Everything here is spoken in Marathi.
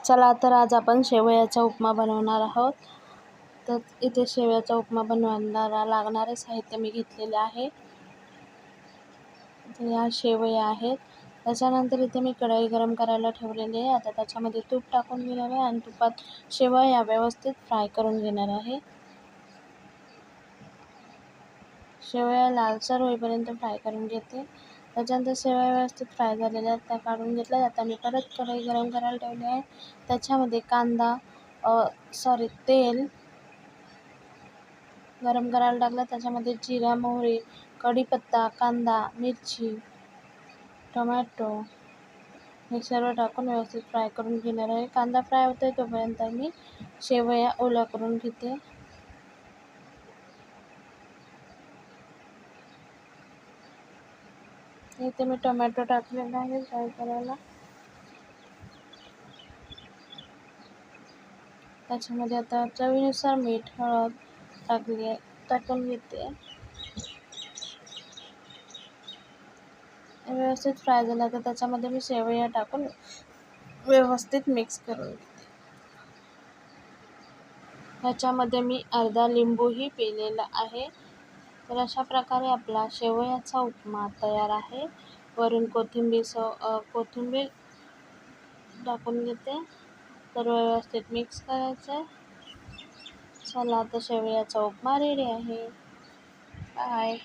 चला तर आज आपण शेवयाचा उपमा बनवणार आहोत. तर इथे शेवयाचा उपमा बनवायला लागणारे साहित्य मी घेतलेले आहे. तर ह्या शेवया आहेत. त्याच्यानंतर इथे मी कढई गरम करायला ठेवलेली आहे. आता त्याच्यामध्ये तूप टाकून घेणार आहे आणि तुपात शेवया व्यवस्थित फ्राय करून घेणार आहे. शेवया लालसर होईपर्यंत फ्राय करून घेते. त्याच्यानंतर शेवया व्यवस्थित फ्राय झालेल्या आहेत, त्या काढून घेतल्या. आता मी परत कढई गरम करायला ठेवली आहे. त्याच्यामध्ये तेल गरम करायला टाकलं. त्याच्यामध्ये जिरा, मोहरी, कढीपत्ता, कांदा, मिरची, टोमॅटो हे सर्व टाकून व्यवस्थित फ्राय करून घेणार आहे. कांदा फ्राय होतोय तोपर्यंत मी शेवया ओल्या करून घेते. इथे मी टोमॅटो टाकलेला आहे फ्राय करायला. त्याच्यामध्ये आता चवीनुसार मीठ, हळद टाकून घेते. व्यवस्थित फ्राय झाला तर त्याच्यामध्ये मी शेवया टाकून व्यवस्थित मिक्स करून घेते. ह्याच्यामध्ये मी अर्धा लिंबूही पिळलेला आहे. तर अशा प्रकारे आपला शेवयाचा उपमा तयार आहे. वरून कोथिंबीर टाकून घेते. तर व्यवस्थित मिक्स करायचं आहे. चला आता शेवयाचा उपमा रेडी आहे. बाय.